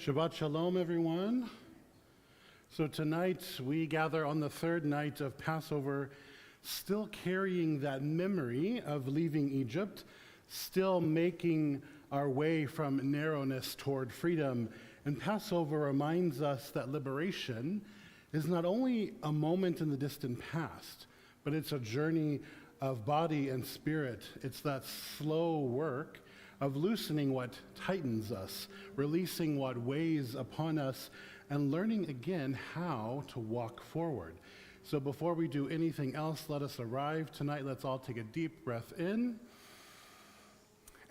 Shabbat Shalom, everyone. So tonight we gather on the third night of Passover, still carrying that memory of leaving Egypt, still making our way from narrowness toward freedom. And Passover reminds us that liberation is not only a moment in the distant past, but it's a journey of body and spirit. It's that slow work of loosening what tightens us, releasing what weighs upon us, and learning again how to walk forward. So before we do anything else, let us arrive tonight. Let's all take a deep breath in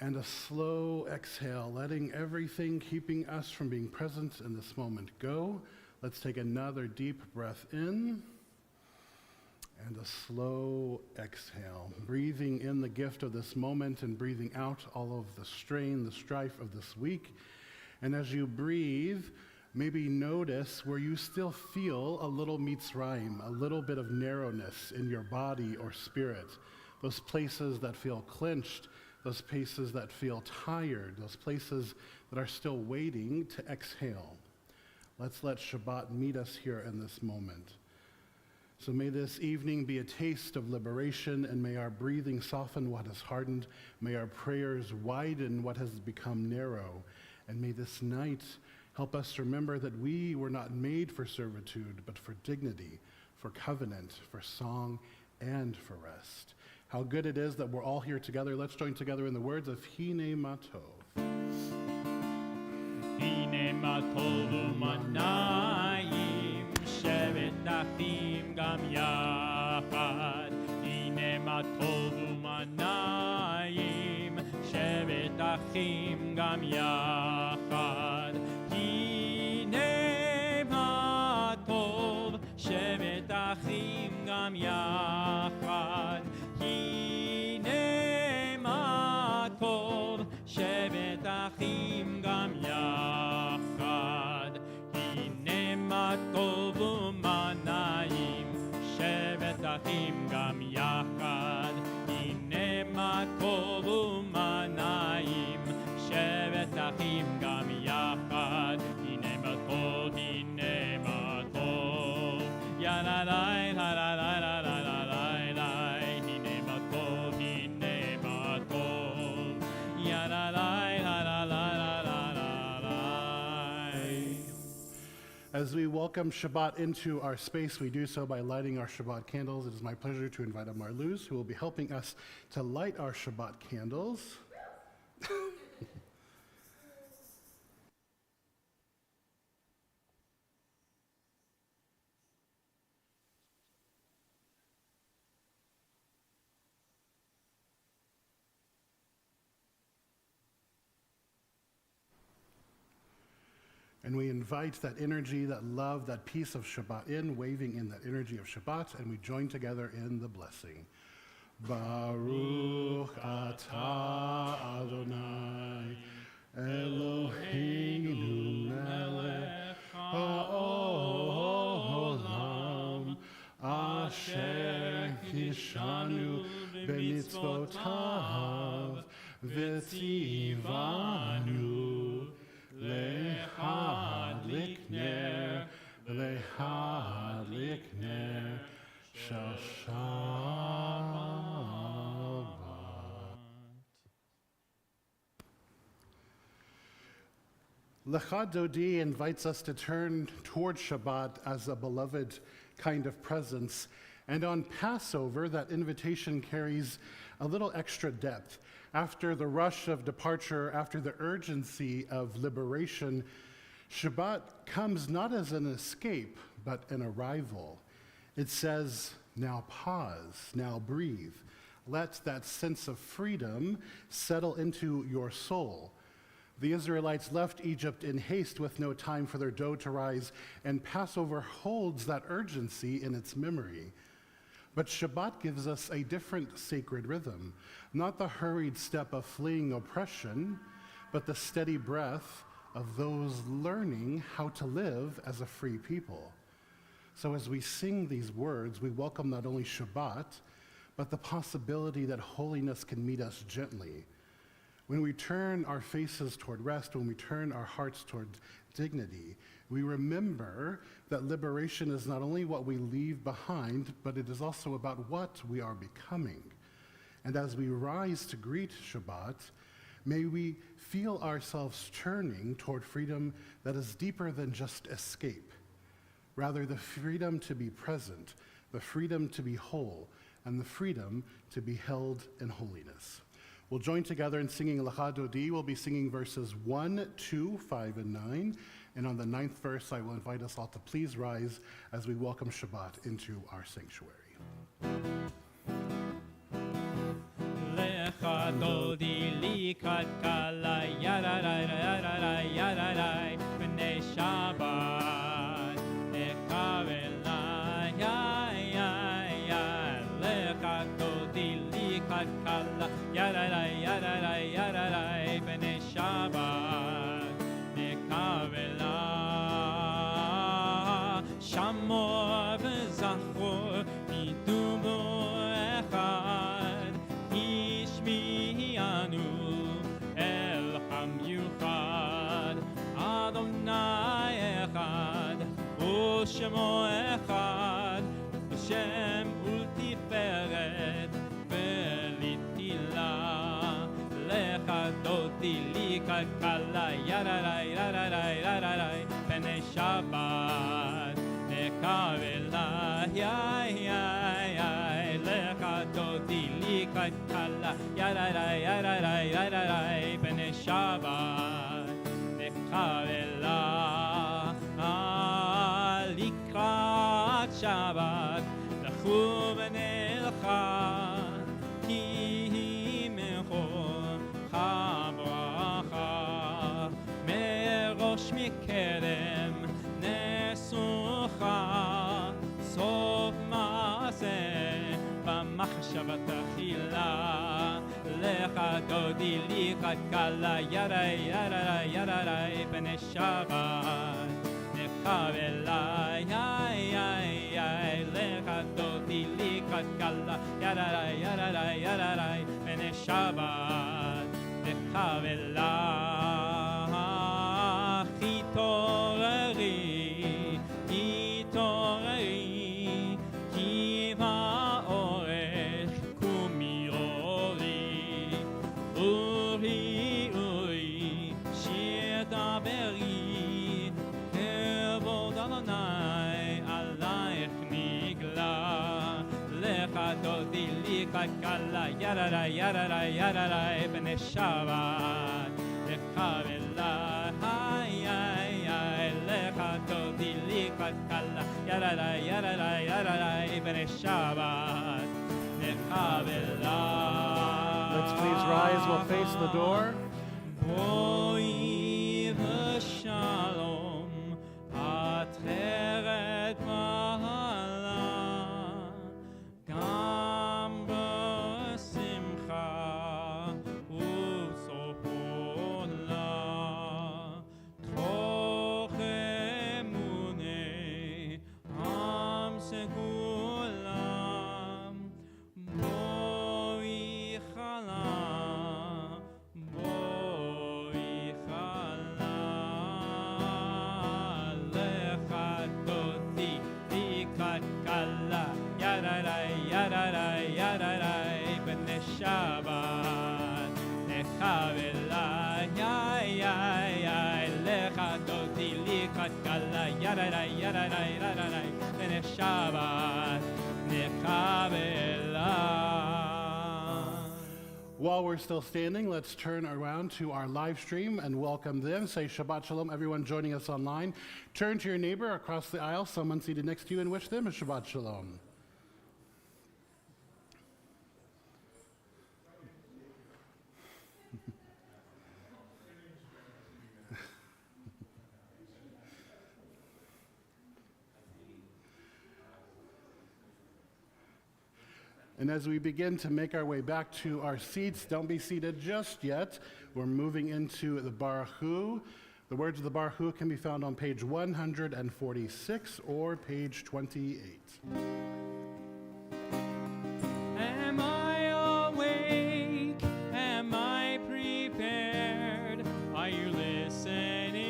and a slow exhale, letting everything keeping us from being present in this moment go. Let's take another deep breath in and a slow exhale, breathing in the gift of this moment and breathing out all of the strain, the strife of this week. And as you breathe, maybe notice where you still feel a little Mitzrayim, a little bit of narrowness in your body or spirit. Those places that feel clenched, those places that feel tired, those places that are still waiting to exhale. Let's let Shabbat meet us here in this moment. So may this evening be a taste of liberation, and may our breathing soften what is hardened. May our prayers widen what has become narrow. And may this night help us remember that we were not made for servitude, but for dignity, for covenant, for song, and for rest. How good it is that we're all here together. Let's join together in the words of Hine Matov. Hine Matov u'manayim shevet achim gam yachad. Hine Matov u'manayim shevet achim gam yachad. Hine Matov shevet achim gam yachad. Hine Matov shevet achim gam yachad. Hine Matov u'manayim shevet achim gam yachad. Hine Matov u'manayim shevet achim gam yachad. Hine Matov, hine Matov, ya la la la la la la la la la. Hine Matov, hine Matov, ya la la la la la la la la. As we welcome Shabbat into our space, we do so by lighting our Shabbat candles. It is my pleasure to invite Amar Luz, who will be helping us to light our Shabbat candles. And we invite that energy, that love, that peace of Shabbat in, waving in that energy of Shabbat, and we join together in the blessing. Baruch atah Adonai Eloheinu melech haolam asher hishanu b'mitzvotav v'tzivanu Lehadlik ner shel Shabbat. Lecha Dodi invites us to turn toward Shabbat as a beloved kind of presence. And on Passover, that invitation carries a little extra depth. After the rush of departure, after the urgency of liberation, Shabbat comes not as an escape, but an arrival. It says, now pause, now breathe. Let that sense of freedom settle into your soul. The Israelites left Egypt in haste with no time for their dough to rise, and Passover holds that urgency in its memory. But Shabbat gives us a different sacred rhythm, not the hurried step of fleeing oppression, but the steady breath of those learning how to live as a free people. So as we sing these words, we welcome not only Shabbat, but the possibility that holiness can meet us gently. When we turn our faces toward rest, when we turn our hearts toward dignity. We remember that liberation is not only what we leave behind, but it is also about what we are becoming. And as we rise to greet Shabbat, may we feel ourselves turning toward freedom that is deeper than just escape. Rather, the freedom to be present, the freedom to be whole, and the freedom to be held in holiness. We'll join together in singing Lecha Dodi. We'll be singing verses 1, 2, 5, and 9. And on the 9th verse, I will invite us all to please rise as we welcome Shabbat into our sanctuary. Lecha Dodi likat kala yararai yararai yararai b'nei Shabbat ekavela ya ya ya Lecha Dodi likat kala yararai yararai yararai b'nei Shabbat ekavela shamor v'zachor idumo echad Emanu-El hamiuchad Adonai echad u'shemo echad B'shem ultiferet v'litila Lecha Dodi likat kala yararai yararai yararai b'nei Shabbat nekavela ya ya ya Lecha Dodi likat kala yararai yararai yararai b'nei Shabbat nekavela likrat Shabbat l'chu v'nelcha ki mecho chabracha merosh mikerem nesucha sof maaseh b'machshavat achila Lecha Dodi likat kala yarai yararai yararai b'nei Shabbat nekavela ya ya ya Lecha Dodi likat kala yararai yararai yararai b'nei Shabbat nekavela hitoreri hitoreri ki va'orech kumirori uri uri shir daveri kevod Adonai alayich nigla Lecha Dodi likat kala yararai yararai yararai b'nei Shabbat nekavela hay hay hay Lecha Dodi likat kala yararai yararai yararai b'nei Shabbat nekavela. Let's please rise. We'll face the door. Boi v'shalom ateret mahala gam b'simcha u'sopola toch emunei am segulam boi chala Lecha Dodi likat kala yararai yararai yararai b'nei Shabbat nekavela ya ya ya Lecha Dodi likat kala yararai yararai yararai b'nei Shabbat nekavela. While we're still standing, let's turn around to our live stream and welcome them. Say Shabbat Shalom, everyone joining us online. Turn to your neighbor across the aisle, someone seated next to you, and wish them a Shabbat Shalom. And as we begin to make our way back to our seats, don't be seated just yet. We're moving into the Baruch Hu. The words of the Baruch Hu can be found on page 146 or page 28. Am I awake? Am I prepared? Are you listening?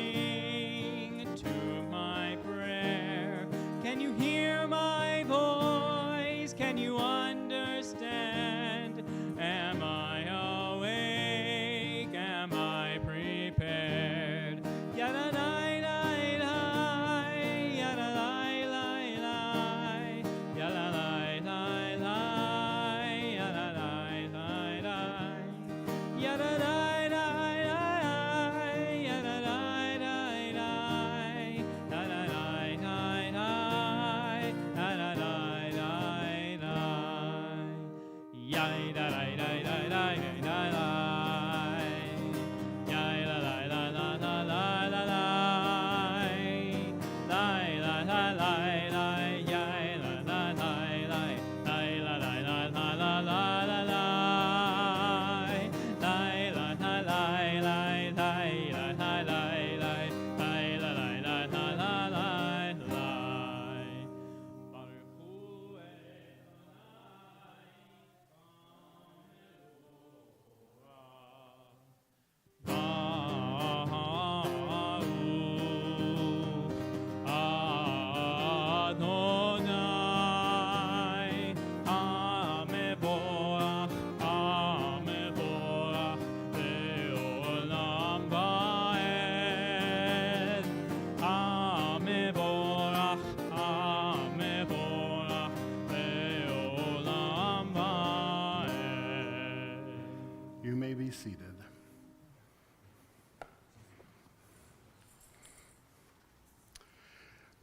seated.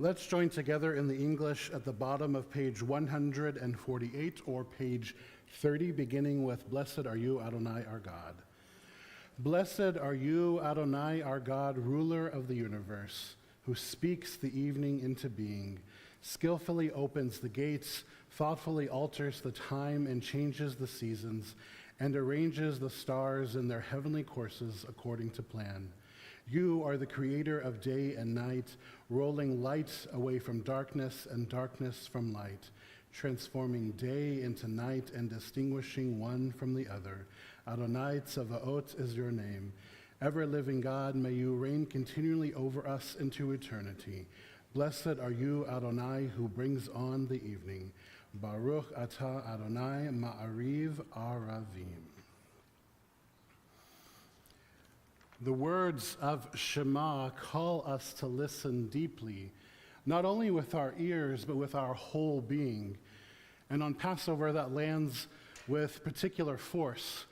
Let's join together in the English at the bottom of page 148 or page 30, beginning with Blessed are you, Adonai, our God. Blessed are you, Adonai, our God, ruler of the universe, who speaks the evening into being, skillfully opens the gates, thoughtfully alters the time and changes the seasons, and arranges the stars in their heavenly courses according to plan. You are the creator of day and night, rolling light away from darkness and darkness from light, transforming day into night and distinguishing one from the other. Adonai Tzavaot is your name. Ever-living God, may you reign continually over us into eternity. Blessed are you, Adonai, who brings on the evening. Baruch atah Adonai ma'ariv aravim. The words of Shema call us to listen deeply, not only with our ears, but with our whole being. And on Passover, that lands with particular force.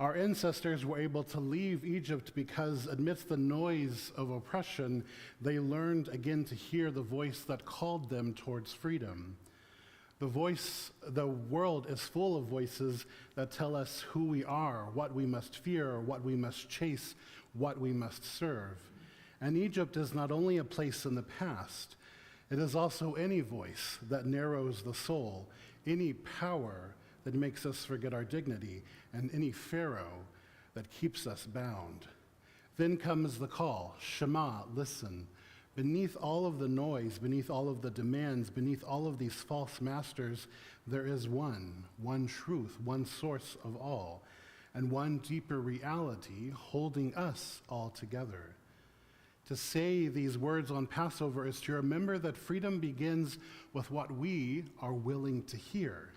Our ancestors were able to leave Egypt because amidst the noise of oppression, they learned again to hear the voice that called them towards freedom. The world is full of voices that tell us who we are, what we must fear, what we must chase, what we must serve. And Egypt is not only a place in the past, it is also any voice that narrows the soul, any power that makes us forget our dignity, and any pharaoh that keeps us bound. Then comes the call, Shema, listen. Beneath all of the noise, beneath all of the demands, beneath all of these false masters, there is one truth, one source of all, and one deeper reality holding us all together. To say these words on Passover is to remember that freedom begins with what we are willing to hear.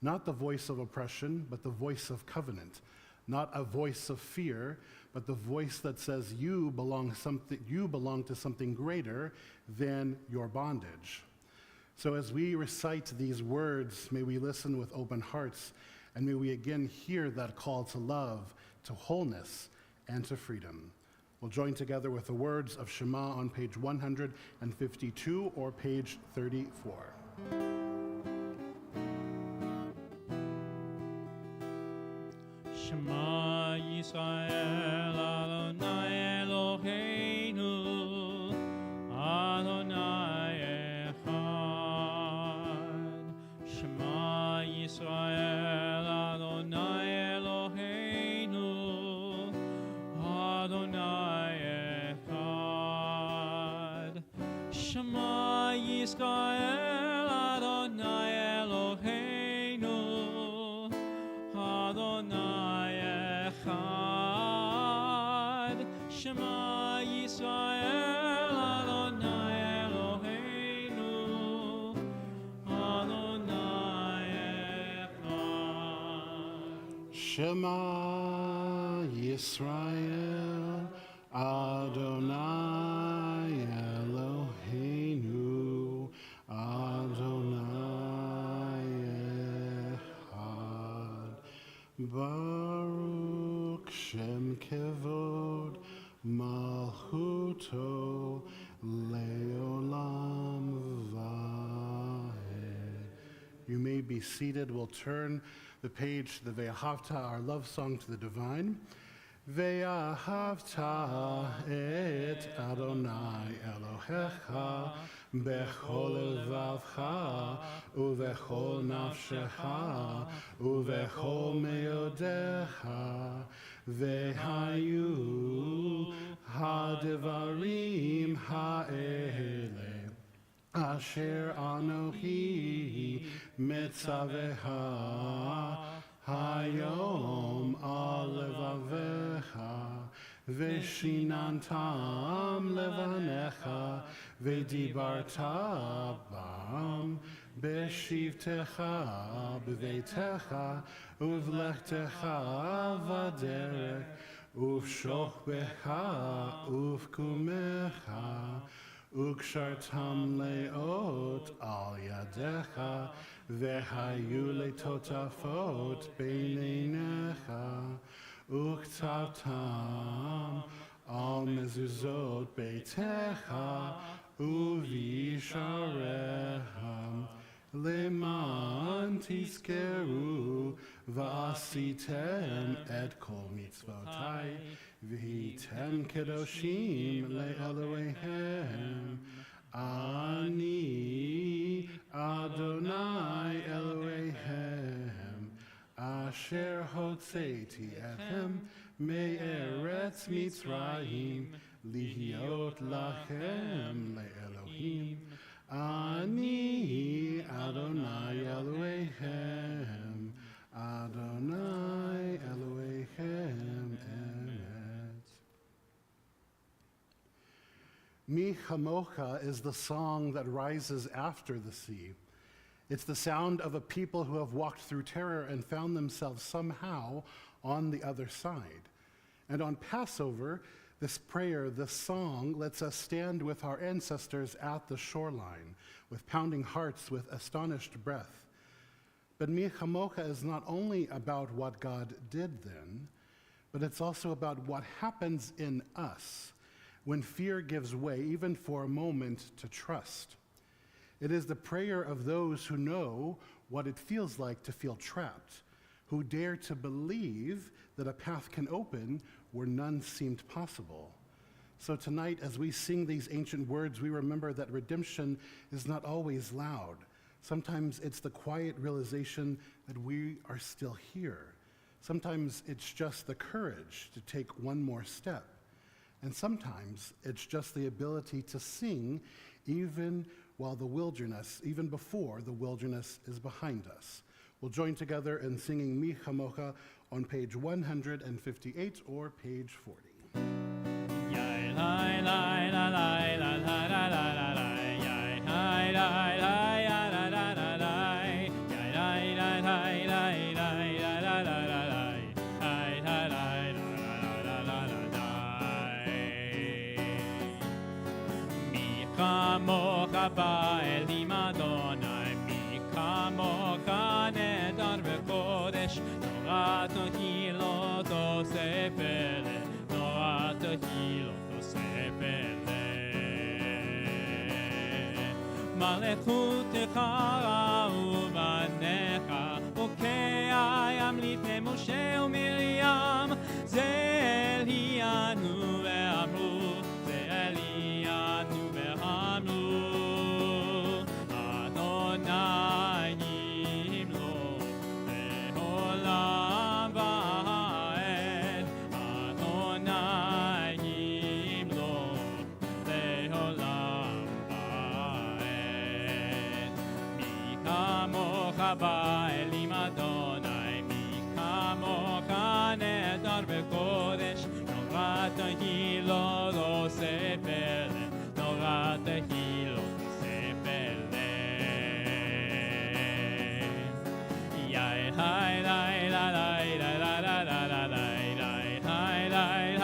Not the voice of oppression, but the voice of covenant. Not a voice of fear, but the voice that says you belong to something greater than your bondage. So as we recite these words, may we listen with open hearts, and may we again hear that call to love, to wholeness, and to freedom. We'll join together with the words of Shema on page 152 or page 34. Shema Yisrael Adonai Eloheinu Adonai Echad. Shema Yisrael Adonai Eloheinu Adonai Echad. Shema Yisrael Adonai Eloheinu Adonai Echad. Shema Yisrael Adonai Eloheinu Adonai Echad. Shema Yisrael Adonai Eloheinu Adonai Echad. Baruch Shem Kevod Malchuto Leolam Vaed. You may be seated. We'll turn the page to the Ve'ahavta, our love song to the divine. Ve'ahavta et Adonai Elohecha bechol levavcha uvechol nafshecha uvechol meodecha vehayu hadivarim ha'ele asher anohi metzaveha hayom al levavecha veshinantam levanecha vedibarta bam beshivtecha beveitecha uvlechtecha vaderek uvshochbecha uvkumecha Ukshartam leot al yadecha vehayu letotafot beinenecha וכתבתם על מזוזות ביתך ובישעריהם, למען תזכרו ועשיתם את כל מצוותיי, והייתם קדושים לאלוהיהם. אני אדוני אלוהיהם, אשר הוצאתי אתכם מארץ מצרים, להיות לכם לאלוהים. אני אדוני אלוהיהם, אדוני אלוהיהם אמת. Mi Chamocha is the song that rises after the sea. It's the sound of a people who have walked through terror and found themselves somehow on the other side. And on Passover, this prayer, this song, lets us stand with our ancestors at the shoreline, with pounding hearts, with astonished breath. But Mi Chamocha is not only about what God did then, but it's also about what happens in us when fear gives way, even for a moment, to trust. It is the prayer of those who know what it feels like to feel trapped, who dare to believe that a path can open where none seemed possible. So tonight, as we sing these ancient words, we remember that redemption is not always loud. Sometimes it's the quiet realization that we are still here. Sometimes it's just the courage to take one more step. And sometimes it's just the ability to sing even while the wilderness, even before the wilderness is behind us. We'll join together in singing Mi Chamocha on page 158 or page 40. כמוך באלים אדוני, מי כמוך נהדר וקודש, נורא תהילות עושה פלא, נורא תהילות עושה פלא. מלכותך ובניך, וקיים לפני משה ומרים, זה אלינו ואמרו, זה אלינו ואמרו, אדוני ימלוך לעולם ועד, אדוני ימלוך לעולם ועד. מי כמוך באלים אדוני, מי כמוך נהדר וקודש, נורא תהילות עושה פלא, נורא תהילות עושה פלא. יאי היי ליי ליי ליי ליי ליי ליי ליי ליי ליי ליי ליי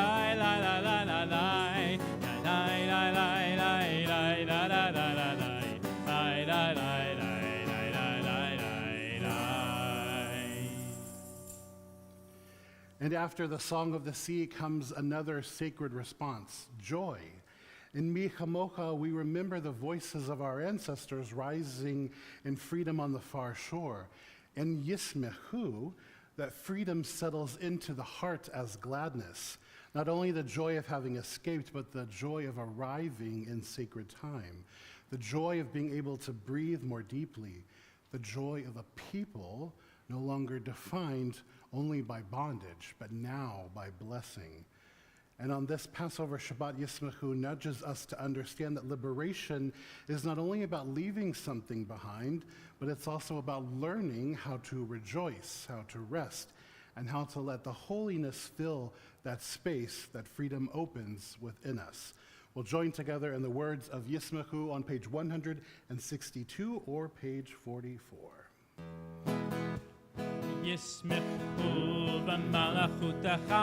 And after the song of the sea comes another sacred response, joy. In Mi Chamocha, we remember the voices of our ancestors rising in freedom on the far shore. In Yismechu, that freedom settles into the heart as gladness. Not only the joy of having escaped, but the joy of arriving in sacred time. The joy of being able to breathe more deeply. The joy of a people no longer defined only by bondage, but now by blessing. And on this Passover Shabbat, Yismechu nudges us to understand that liberation is not only about leaving something behind, but it's also about learning how to rejoice, how to rest, and how to let the holiness fill that space that freedom opens within us. We'll join together in the words of Yismechu on page 162 or page 44. ישמחו במלכותך,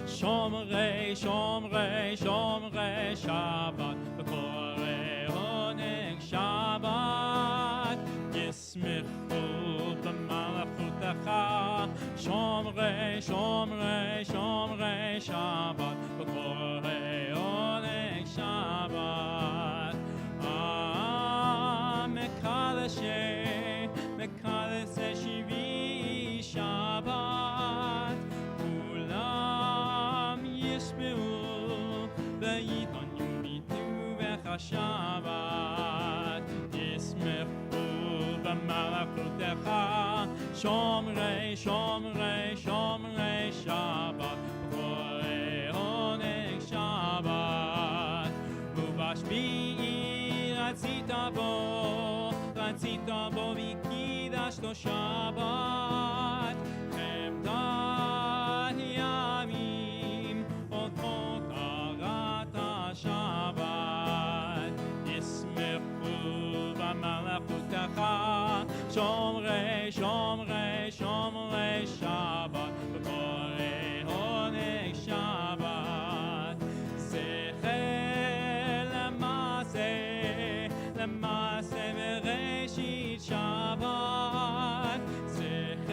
שומרי שומרי שומרי שבת, וקוראי עונג שבת. ישמחו במלכותך, שומרי shomrei, shomrei Shabbat, b'korei oneg Shabbat. Mekadeshe, mekadeshe shivi Shabbat. Kulam yishme'u, ve'yiton yumitu v'chashabat. Yismechu v'malachutecha, shomrei, shomrei, shomrei Shabbat, b'korei oneg Shabbat. Ubashbi'i ratzita bo v'kidashto Shabbat. Chemdat yamim oto tarat Shabbat. Yismechu v'malachutecha, shomrei, shomrei, shomrei Shabbat, b'korei oneg Shabbat. Sechel למעשה וראשית שבת. שכל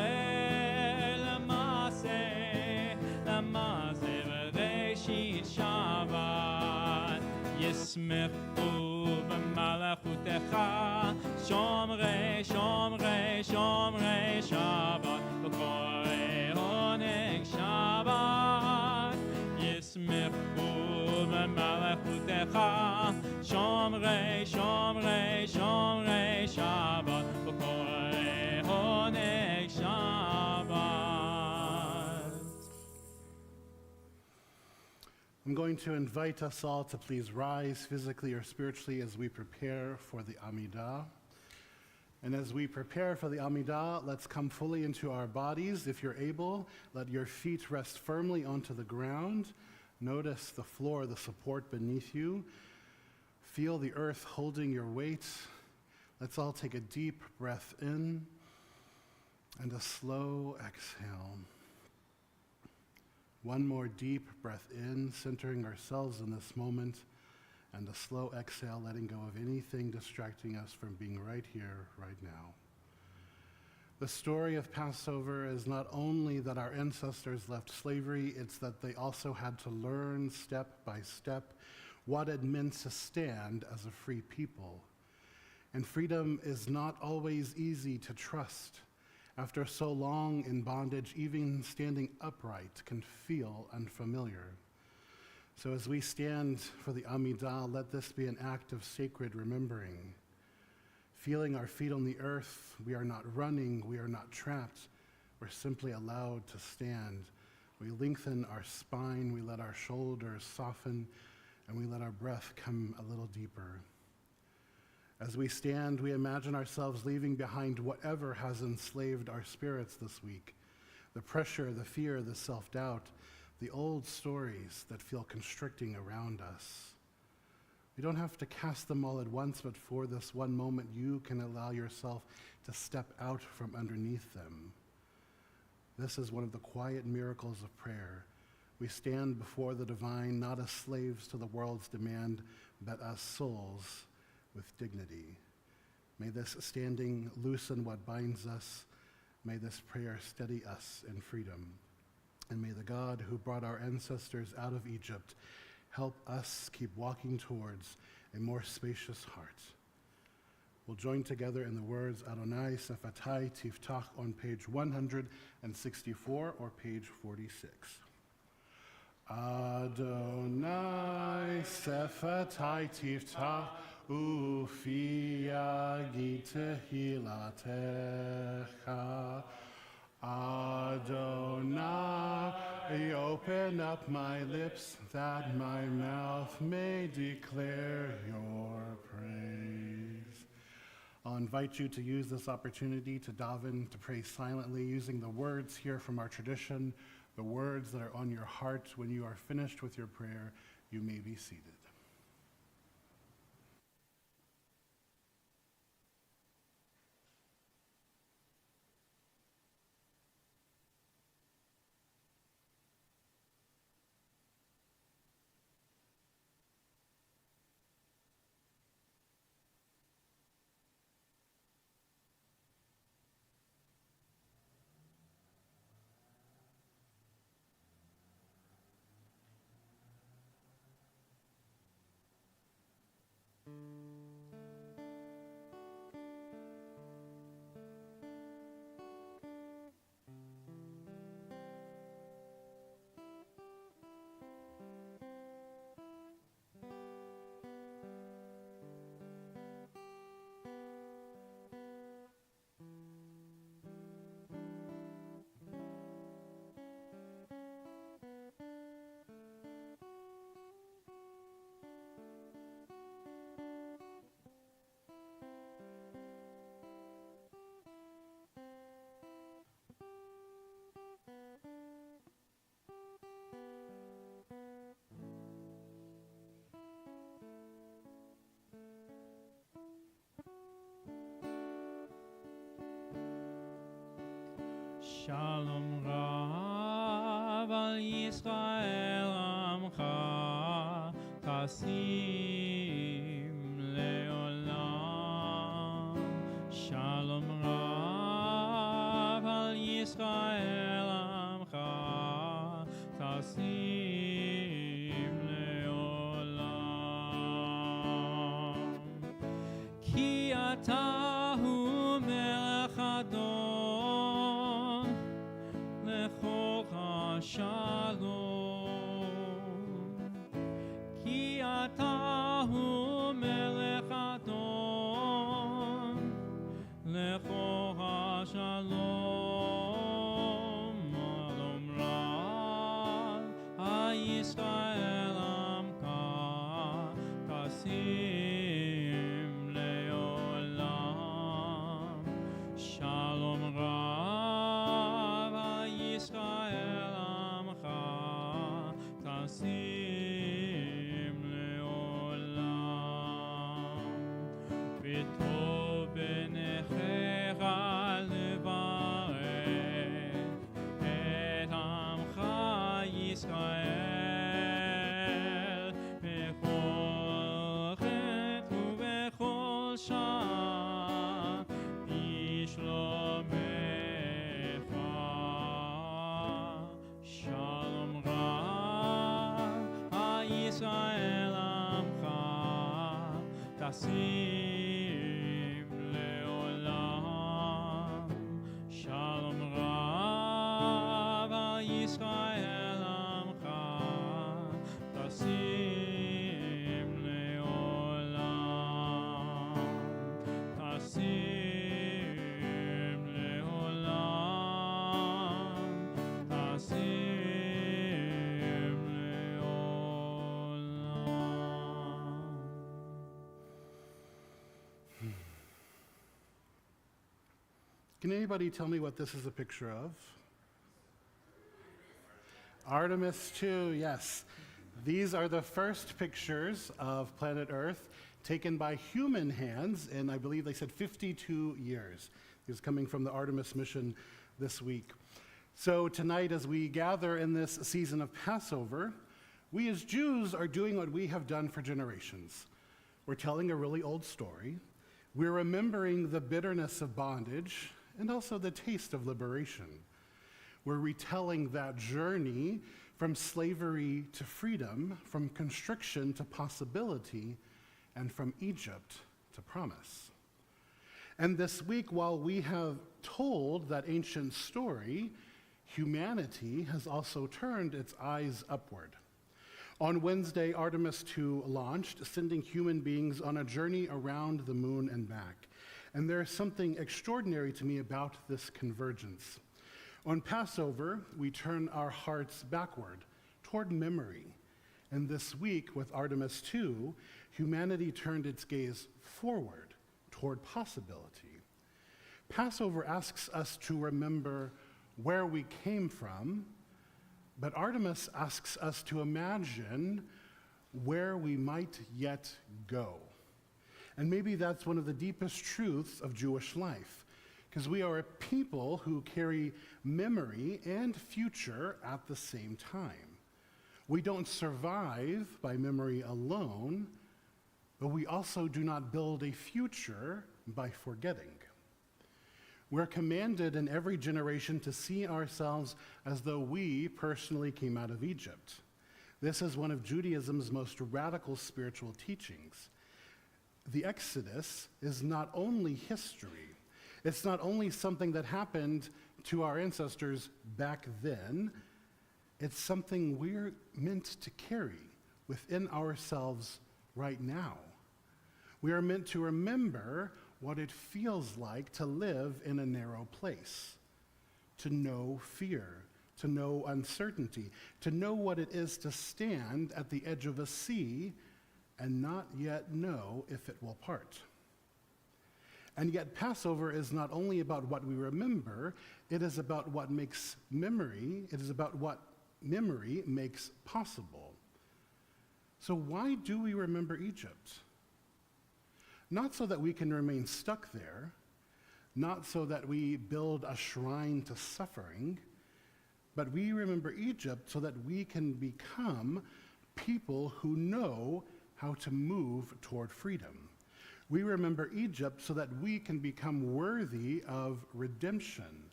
למעשה וראשית שבת. ישמחו במלאכותך שומרי, שומרי, שומרי שבת, בקוראי עונג שבת. ישמחו במלאכותך שומרי, שומרי, שומרי שבת, בקוראי עונג שבת. I'm going to invite us all to please rise physically or spiritually as we prepare for the Amidah. And as we prepare for the Amidah, let's come fully into our bodies. If you're able, let your feet rest firmly onto the ground. Notice the floor, the support beneath you. Feel the earth holding your weight. Let's all take a deep breath in and a slow exhale. One more deep breath in, centering ourselves in this moment, and a slow exhale, letting go of anything distracting us from being right here, right now. The story of Passover is not only that our ancestors left slavery, it's that they also had to learn step by step what it meant to stand as a free people. And freedom is not always easy to trust. After so long in bondage, even standing upright can feel unfamiliar. So as we stand for the Amidah, let this be an act of sacred remembering. Feeling our feet on the earth, we are not running, we are not trapped, we're simply allowed to stand. We lengthen our spine, we let our shoulders soften, and we let our breath come a little deeper. As we stand, we imagine ourselves leaving behind whatever has enslaved our spirits this week. The pressure, the fear, the self-doubt, the old stories that feel constricting around us. You don't have to cast them all at once, but for this one moment, you can allow yourself to step out from underneath them. This is one of the quiet miracles of prayer. We stand before the divine, not as slaves to the world's demand, but as souls with dignity. May this standing loosen what binds us. May this prayer steady us in freedom. And may the God who brought our ancestors out of Egypt help us keep walking towards a more spacious heart. We'll join together in the words Adonai Sefatai Tiftach on page 164 or page 46. Adonai Sefatai Tiftach Ufi Yagi Tehilatecha. Adonai, open up my lips that my mouth may declare your praise. I'll invite you to use this opportunity to daven, to pray silently, using the words here from our tradition, the words that are on your heart. When you are finished with your prayer, you may be seated. Shalom Rav al Yisrael Amcha Tasim Leolam. Shalom Rav al Yisrael Amcha Tasim Leolam. Ki ata hu melech Adon lechocha shalom. Ki ata hu melech Adon lechocha shalom. Shalom Rav HaYisrael Amcha Tasim Leolam. Shalom Rav HaYisrael Amcha Tasim Leolam. V'tov b'nechecha levarech et Amcha Yisrael b'chol chet ובכל שעה בשלומך. שלום רב הישראל עמך תשים לעולם. שלום רב הישראל עמך תשים לעולם. תשים לעולם. תשים לעולם. Can anybody tell me what this is a picture of? Artemis 2, yes. These are the first pictures of planet Earth taken by human hands in, I believe they said 52 years. These coming from the Artemis mission this week. So tonight, as we gather in this season of Passover, we as Jews are doing what we have done for generations. We're telling a really old story. We're remembering the bitterness of bondage and also the taste of liberation. We're retelling that journey from slavery to freedom, from constriction to possibility, and from Egypt to promise. And this week, while we have told that ancient story, humanity has also turned its eyes upward. On Wednesday, Artemis II launched, sending human beings on a journey around the moon and back. And there is something extraordinary to me about this convergence. On Passover, we turn our hearts backward, toward memory. And this week, with Artemis II, humanity turned its gaze forward, toward possibility. Passover asks us to remember where we came from, but Artemis asks us to imagine where we might yet go. And maybe that's one of the deepest truths of Jewish life, because we are a people who carry memory and future at the same time. We don't survive by memory alone, but we also do not build a future by forgetting. We're commanded in every generation to see ourselves as though we personally came out of Egypt. This is one of Judaism's most radical spiritual teachings. The Exodus is not only history. It's not only something that happened to our ancestors back then. It's something we're meant to carry within ourselves right now. We are meant to remember what it feels like to live in a narrow place, to know fear, to know uncertainty, to know what it is to stand at the edge of a sea and not yet know if it will part. And yet Passover is not only about what we remember, it is about what makes memory, it is about what memory makes possible. So why do we remember Egypt? Not so that we can remain stuck there, not so that we build a shrine to suffering, but we remember Egypt so that we can become people who know how to move toward freedom. We remember Egypt so that we can become worthy of redemption.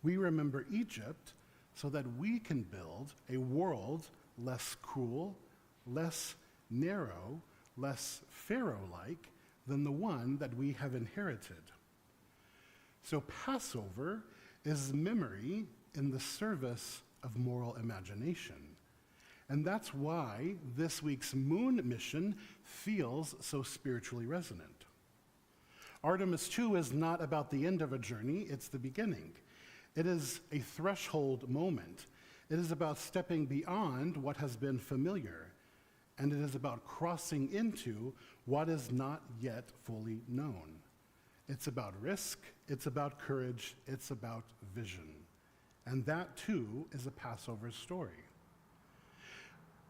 We remember Egypt so that we can build a world less cruel, less narrow, less Pharaoh-like than the one that we have inherited. So Passover is memory in the service of moral imagination. And that's why this week's moon mission feels so spiritually resonant. Artemis 2 is not about the end of a journey, it's the beginning. It is a threshold moment. It is about stepping beyond what has been familiar, and it is about crossing into what is not yet fully known. It's about risk, it's about courage, it's about vision. And that too is a Passover story.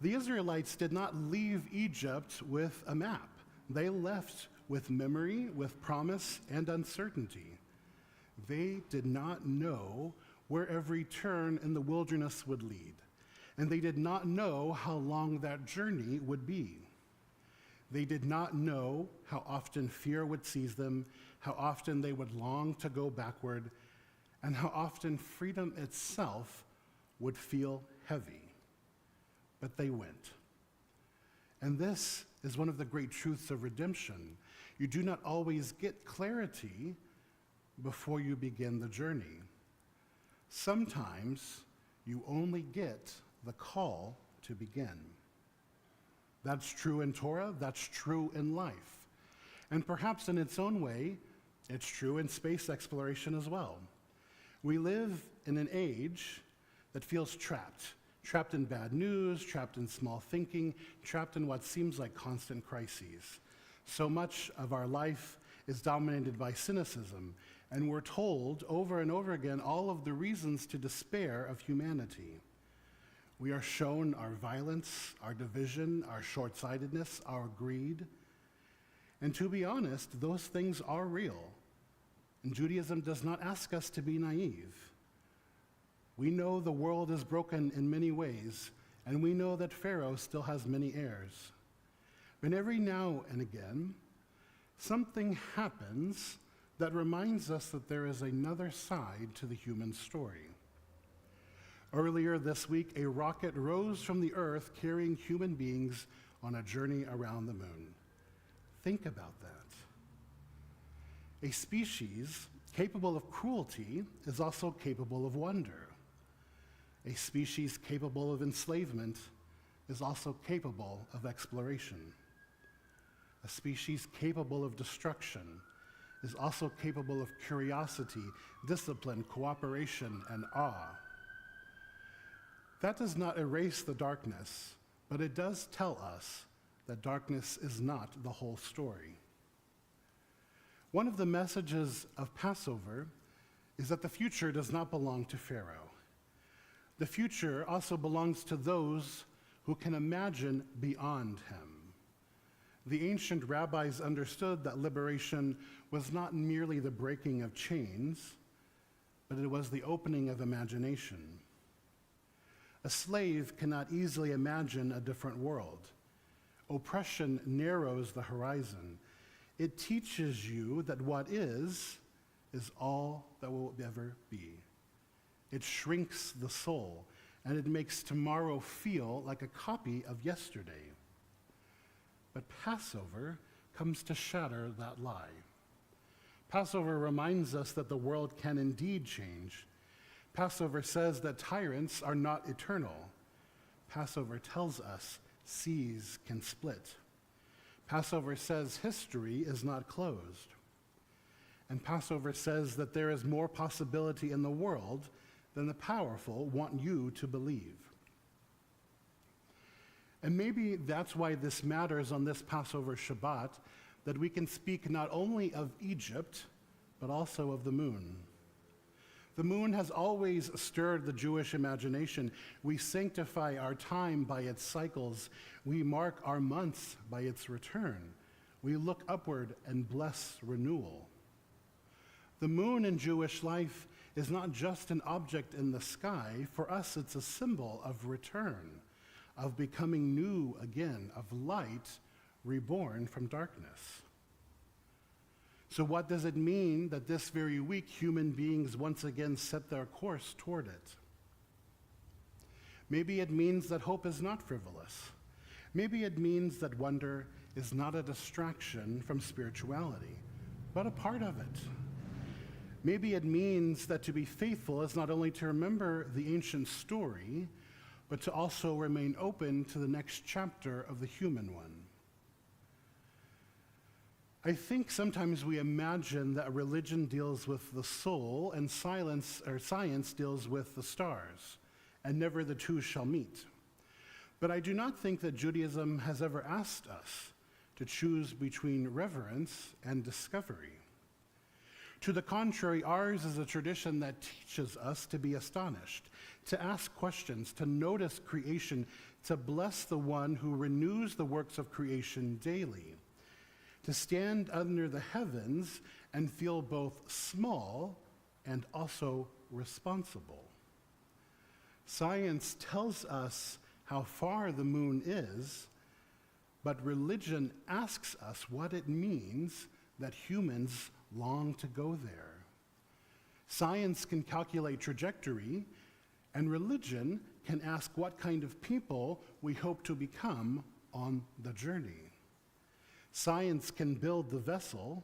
The Israelites did not leave Egypt with a map. They left with memory, with promise, and uncertainty. They did not know where every turn in the wilderness would lead, and they did not know how long that journey would be. They did not know how often fear would seize them, how often they would long to go backward, and how often freedom itself would feel heavy. But they went. And this is one of the great truths of redemption. You do not always get clarity before you begin the journey. Sometimes you only get the call to begin. That's true in Torah, that's true in life. And perhaps in its own way, it's true in space exploration as well. We live in an age that feels trapped in bad news, trapped in small thinking, trapped in what seems like constant crises. So much of our life is dominated by cynicism, and we're told over and over again all of the reasons to despair of humanity. We are shown our violence, our division, our short-sightedness, our greed. And to be honest, those things are real. And Judaism does not ask us to be naive. We know the world is broken in many ways, and we know that Pharaoh still has many heirs. But every now and again, something happens that reminds us that there is another side to the human story. Earlier this week, a rocket rose from the earth carrying human beings on a journey around the moon. Think about that. A species capable of cruelty is also capable of wonder. A species capable of enslavement is also capable of exploration. A species capable of destruction is also capable of curiosity, discipline, cooperation, and awe. That does not erase the darkness, but it does tell us that darkness is not the whole story. One of the messages of Passover is that the future does not belong to Pharaoh. The future also belongs to those who can imagine beyond him. The ancient rabbis understood that liberation was not merely the breaking of chains, but it was the opening of imagination. A slave cannot easily imagine a different world. Oppression narrows the horizon. It teaches you that what is all that will ever be. It shrinks the soul, and it makes tomorrow feel like a copy of yesterday. But Passover comes to shatter that lie. Passover reminds us that the world can indeed change. Passover says that tyrants are not eternal. Passover tells us seas can split. Passover says history is not closed. And Passover says that there is more possibility in the world than the powerful want you to believe. And maybe that's why this matters on this Passover Shabbat, that we can speak not only of Egypt, but also of the moon. The moon has always stirred the Jewish imagination. We sanctify our time by its cycles. We mark our months by its return. We look upward and bless renewal. The moon in Jewish life is not just an object in the sky. For us, it's a symbol of return, of becoming new again, of light reborn from darkness. So what does it mean that this very week human beings once again set their course toward it? Maybe it means that hope is not frivolous. Maybe it means that wonder is not a distraction from spirituality, but a part of it. Maybe it means that to be faithful is not only to remember the ancient story, but to also remain open to the next chapter of the human one. I think sometimes we imagine that religion deals with the soul and science deals with the stars, and never the two shall meet. But I do not think that Judaism has ever asked us to choose between reverence and discovery. To the contrary, ours is a tradition that teaches us to be astonished, to ask questions, to notice creation, to bless the one who renews the works of creation daily, to stand under the heavens and feel both small and also responsible. Science tells us how far the moon is, but religion asks us what it means that humans long to go there. Science can calculate trajectory, and religion can ask what kind of people we hope to become on the journey. Science can build the vessel,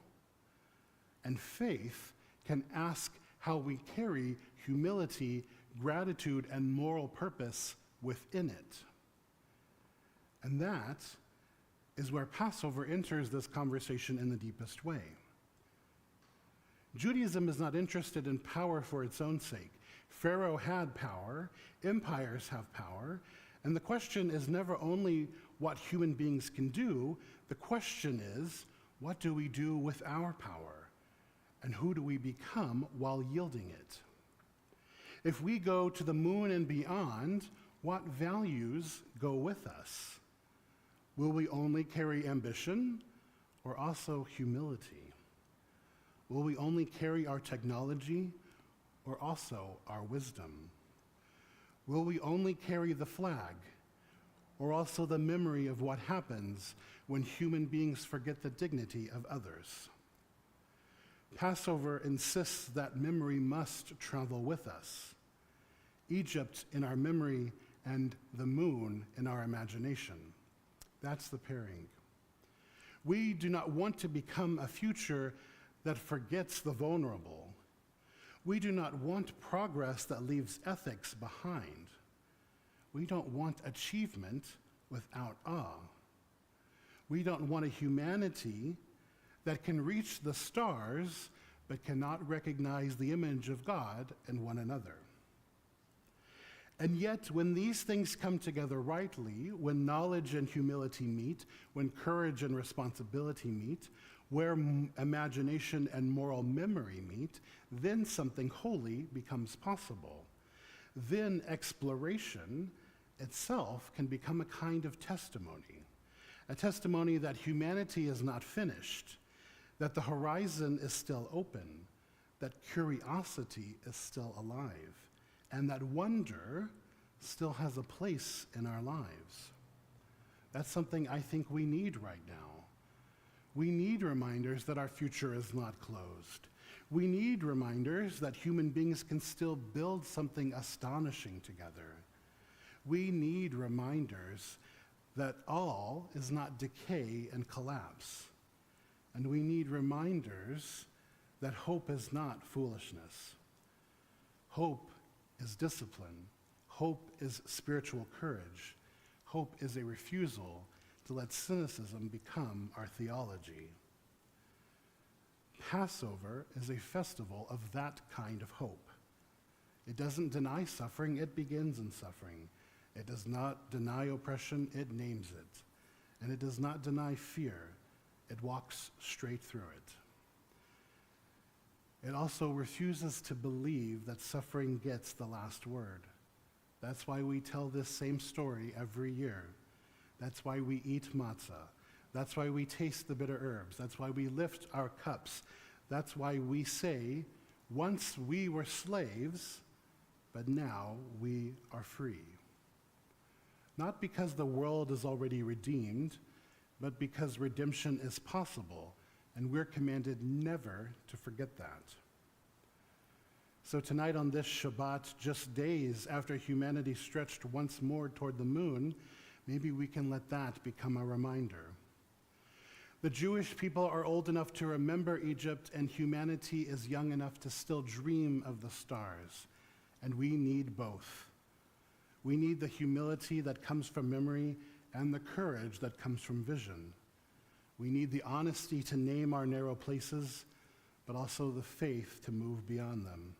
and faith can ask how we carry humility, gratitude, and moral purpose within it. And that is where Passover enters this conversation in the deepest way. Judaism is not interested in power for its own sake. Pharaoh had power, empires have power, and the question is never only what human beings can do, the question is, what do we do with our power? And who do we become while yielding it? If we go to the moon and beyond, what values go with us? Will we only carry ambition or also humility? Will we only carry our technology or also our wisdom? Will we only carry the flag or also the memory of what happens when human beings forget the dignity of others? Passover insists that memory must travel with us. Egypt in our memory and the moon in our imagination. That's the pairing. We do not want to become a future that forgets the vulnerable. We do not want progress that leaves ethics behind. We don't want achievement without awe. We don't want a humanity that can reach the stars but cannot recognize the image of God in one another. And yet, when these things come together rightly, when knowledge and humility meet, when courage and responsibility meet, where imagination and moral memory meet, then something holy becomes possible. Then exploration itself can become a kind of testimony, a testimony that humanity is not finished, that the horizon is still open, that curiosity is still alive, and that wonder still has a place in our lives. That's something I think we need right now. We need reminders that our future is not closed. We need reminders that human beings can still build something astonishing together. We need reminders that all is not decay and collapse. And we need reminders that hope is not foolishness. Hope is discipline. Hope is spiritual courage. Hope is a refusal to let cynicism become our theology. Passover is a festival of that kind of hope. It doesn't deny suffering, it begins in suffering. It does not deny oppression, it names it. And it does not deny fear, it walks straight through it. It also refuses to believe that suffering gets the last word. That's why we tell this same story every year. That's why we eat matzah. That's why we taste the bitter herbs. That's why we lift our cups. That's why we say, once we were slaves, but now we are free. Not because the world is already redeemed, but because redemption is possible, and we're commanded never to forget that. So tonight on this Shabbat, just days after humanity stretched once more toward the moon, maybe we can let that become a reminder. The Jewish people are old enough to remember Egypt, and humanity is young enough to still dream of the stars. And we need both. We need the humility that comes from memory and the courage that comes from vision. We need the honesty to name our narrow places, but also the faith to move beyond them.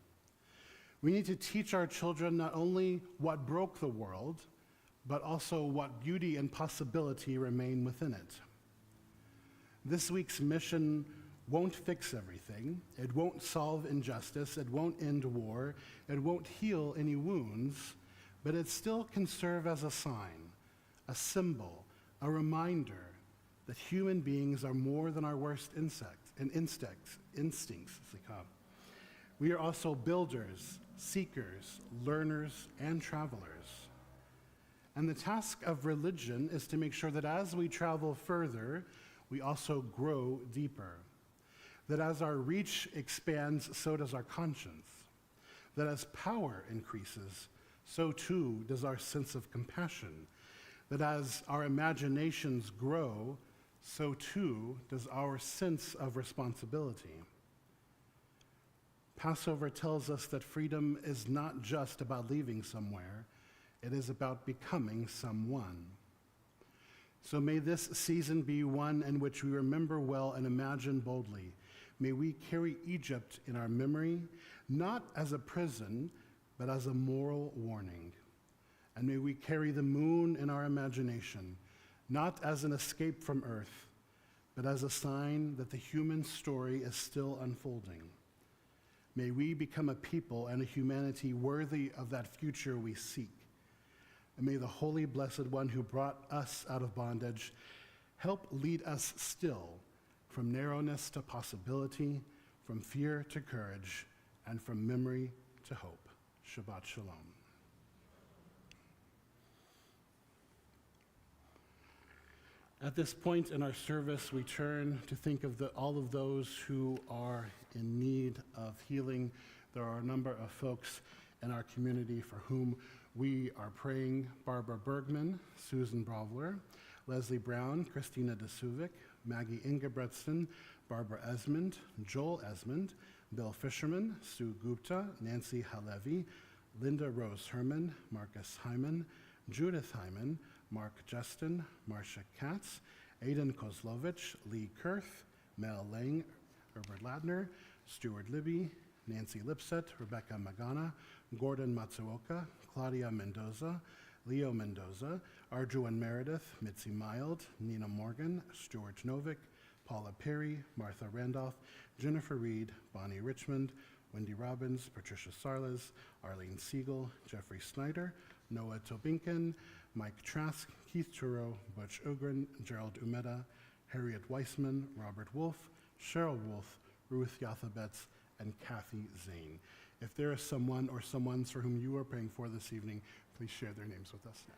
We need to teach our children not only what broke the world, but also what beauty and possibility remain within it. This week's mission won't fix everything. It won't solve injustice. It won't end war. It won't heal any wounds, but it still can serve as a sign, a symbol, a reminder that human beings are more than our worst instincts. We are also builders, seekers, learners, and travelers. And the task of religion is to make sure that as we travel further, we also grow deeper. That as our reach expands, so does our conscience. That as power increases, so too does our sense of compassion. That as our imaginations grow, so too does our sense of responsibility. Passover tells us that freedom is not just about leaving somewhere, it is about becoming someone. So may this season be one in which we remember well and imagine boldly. May we carry Egypt in our memory, not as a prison, but as a moral warning. And may we carry the moon in our imagination, not as an escape from earth, but as a sign that the human story is still unfolding. May we become a people and a humanity worthy of that future we seek. And may the Holy Blessed One who brought us out of bondage help lead us still from narrowness to possibility, from fear to courage, and from memory to hope. Shabbat Shalom. At this point in our service, we turn to think of all of those who are in need of healing. There are a number of folks in our community for whom we are praying: Barbara Bergman, Susan Bravler, Leslie Brown, Christina DeSuvic, Maggie Ingebretson, Barbara Esmond, Joel Esmond, Bill Fisherman, Sue Gupta, Nancy Halevi, Linda Rose Herman, Marcus Hyman, Judith Hyman, Mark Justin, Marcia Katz, Aidan Kozlovich, Lee Kurth, Mel Lang, Herbert Ladner, Stuart Libby, Nancy Lipset, Rebecca Magana, Gordon Matsuoka, Claudia Mendoza, Leo Mendoza, Arjuan Meredith, Mitzi Mild, Nina Morgan, Stuart Novick, Paula Perry, Martha Randolph, Jennifer Reed, Bonnie Richmond, Wendy Robbins, Patricia Sarles, Arlene Siegel, Jeffrey Snyder, Noah Tobinkin, Mike Trask, Keith Turo, Butch Ogren, Gerald Umeda, Harriet Weissman, Robert Wolf, Cheryl Wolf, Ruth Yathabetz, and Kathy Zane. If there is someone or someones for whom you are praying for this evening, please share their names with us now.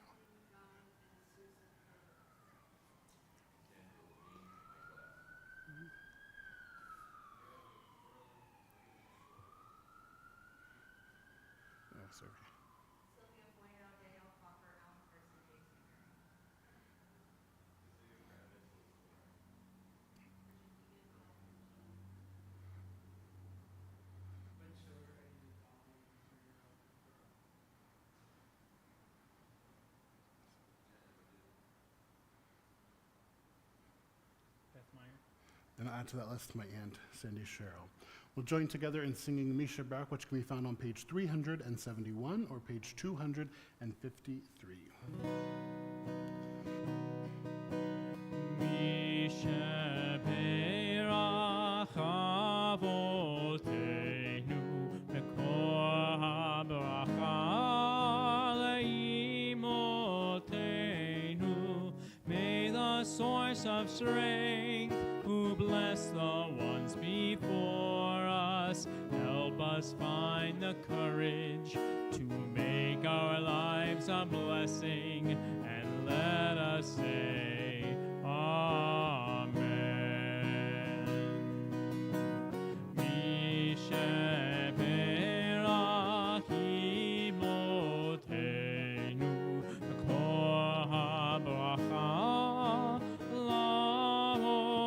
Sorry. And I'll add to that list my aunt, Sandy Sherrill. We'll join together in singing Misha Barak, which can be found on page 371 or page 253. Misha Berach Avotenu Mekor HaBracha Leimotenu. May the source of strength, who bless the ones before us find the courage to make our lives a blessing, and let us say, Amen. Misheperach imotenu, kol habracha lamotenu.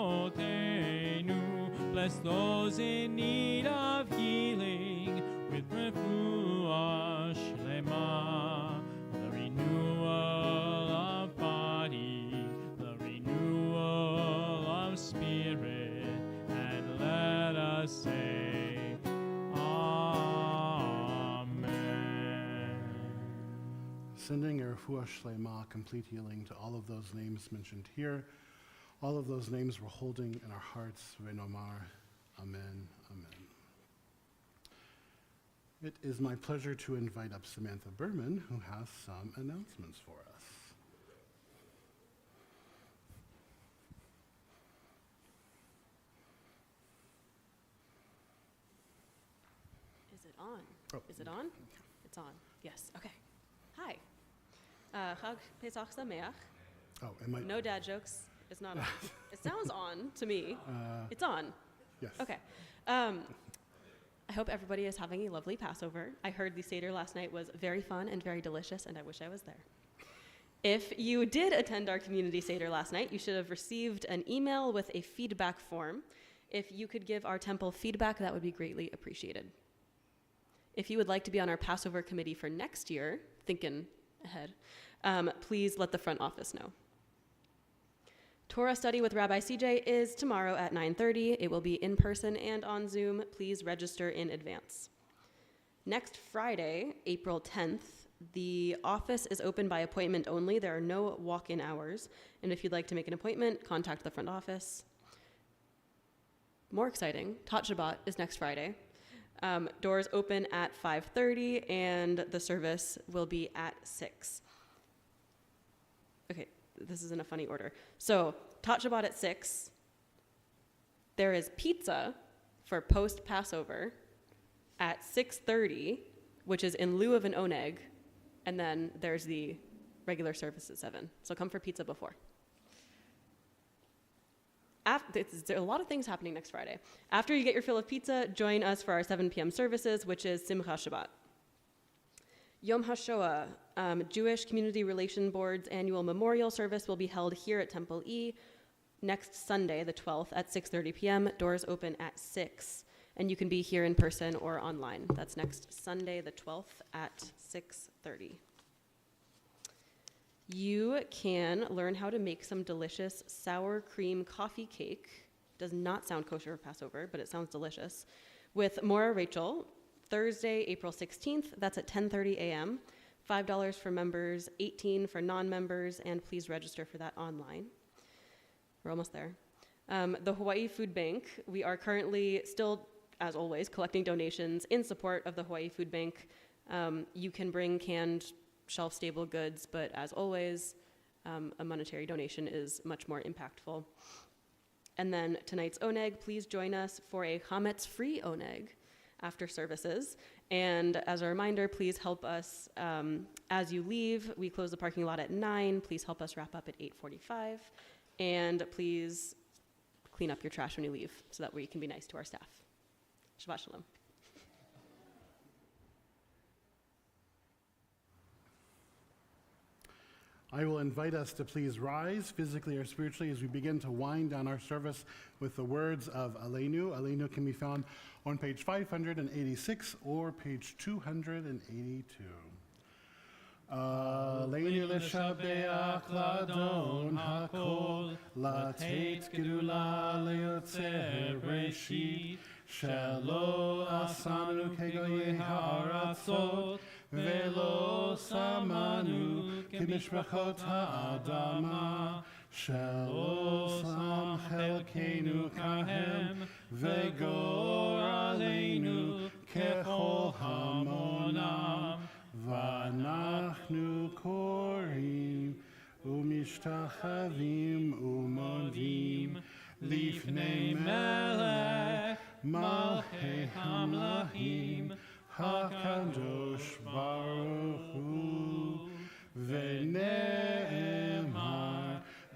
Bless those in need of healing with refuah shlema, the renewal of body, the renewal of spirit, and let us say, Amen. Sending a refuah shlema, complete healing, to all of those names mentioned here. All of those names we're holding in our hearts. Venomar. Amen. Amen. It is my pleasure to invite up Samantha Berman, who has some announcements for us. Is it on? Oh. Is it on? It's on. Yes. Okay. Hi. Chag Pesach Sameach. Oh, am I? No dad jokes. It's not on. It sounds on to me. It's on. Yes. Okay. I hope everybody is having a lovely Passover. I heard the Seder last night was very fun and very delicious, and I wish I was there. If you did attend our community Seder last night, you should have received an email with a feedback form. If you could give our temple feedback, that would be greatly appreciated. If you would like to be on our Passover committee for next year, thinking ahead, please let the front office know. Torah study with Rabbi CJ is tomorrow at 9:30. It will be in person and on Zoom. Please register in advance. Next Friday, April 10th, the office is open by appointment only. There are no walk-in hours. And if you'd like to make an appointment, contact the front office. More exciting, Tot Shabbat is next Friday. Doors open at 5:30 and the service will be at 6. Okay, this is in a funny order. So, Tot Shabbat at 6. There is pizza for post-Passover at 6:30, which is in lieu of an oneg, and then there's the regular service at 7. So come for pizza before. There are a lot of things happening next Friday. After you get your fill of pizza, join us for our 7 p.m. services, which is Simcha Shabbat. Yom HaShoah, Jewish Community Relation Board's annual memorial service will be held here at Temple E next Sunday, the 12th, at 6:30 p.m. Doors open at 6, and you can be here in person or online. That's next Sunday, the 12th, at 6:30. You can learn how to make some delicious sour cream coffee cake. Does not sound kosher for Passover, but it sounds delicious. With Maura Rachel, Thursday, April 16th. That's at 10:30 a.m. $5 for members, $18 for non-members, and please register for that online. We're almost there. The Hawaii Food Bank, we are currently still, as always, collecting donations in support of the Hawaii Food Bank. You can bring canned shelf-stable goods, but as always, a monetary donation is much more impactful. And then tonight's oneg, please join us for a chametz-free oneg after services. And as a reminder, please help us as you leave. We close the parking lot at 9. Please help us wrap up at 8:45. And please clean up your trash when you leave so that we can be nice to our staff. Shabbat Shalom. I will invite us to please rise physically or spiritually as we begin to wind down our service with the words of Aleinu. Aleinu can be found on page 586 or page 282. Aleinu l'shabeach l'adon hakol, latet gedula le'yotzer reshit, shelo asanu kegoyei ha'aratzot, velo samanu k'mishpachot ha'adama, shelo sam chelkeinu kahem, vegor aleinu kechol hamonam, v'anachnu korim umishtachavim umodim lifnei melech malchei hamlachim HaKadosh Baruch Hu, V'ne'emar,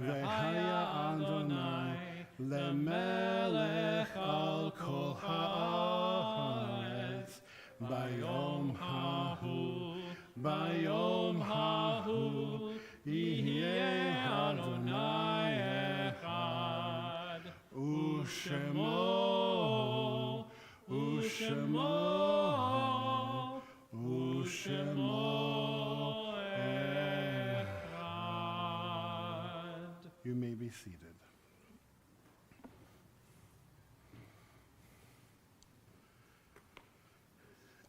V'haya Adonai, Lemelech al kol ha'aretz, Bayom hahu, Yihyeh Adonai echad, Ushemo echad. You may be seated.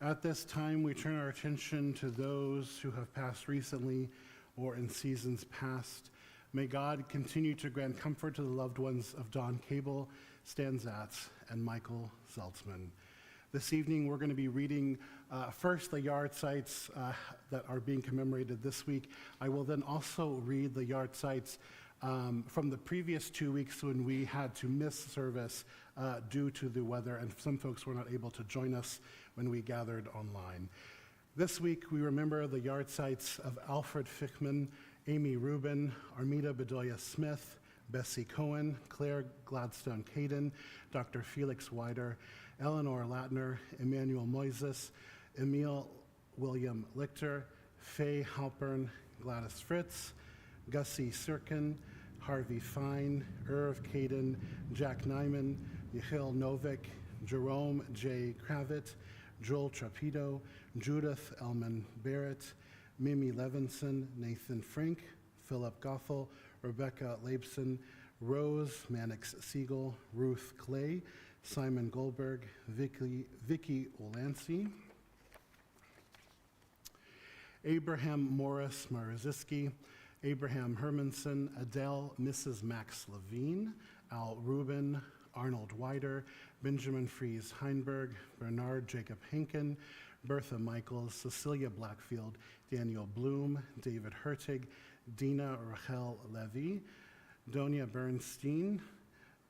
At this time, we turn our attention to those who have passed recently or in seasons past. May God continue to grant comfort to the loved ones of Don Cable, Stan Zatz, and Michael Zeltzman. This evening, we're going to be reading first the yard sites that are being commemorated this week. I will then also read the yard sites from the previous 2 weeks when we had to miss service due to the weather, and some folks were not able to join us when we gathered online. This week, we remember the yard sites of Alfred Fickman, Amy Rubin, Armida Bedoya Smith, Bessie Cohen, Claire Gladstone Caden, Dr. Felix Wider, Eleanor Latner, Emmanuel Moises, Emil William Lichter, Faye Halpern, Gladys Fritz, Gussie Sirkin, Harvey Fine, Irv Caden, Jack Nyman, Yehiel Novik, Jerome J. Kravitz, Joel Trapido, Judith Elman Barrett, Mimi Levinson, Nathan Frank, Philip Goffel, Rebecca Leibson, Rose Mannix Siegel, Ruth Clay, Simon Goldberg, Vicky Olancy, Abraham Morris Maraziski, Abraham Hermanson, Adele Mrs. Max Levine, Al Rubin, Arnold Wider, Benjamin Fries Heinberg, Bernard Jacob Henkin, Bertha Michaels, Cecilia Blackfield, Daniel Bloom, David Hertig, Dina Rachel Levy, Donia Bernstein,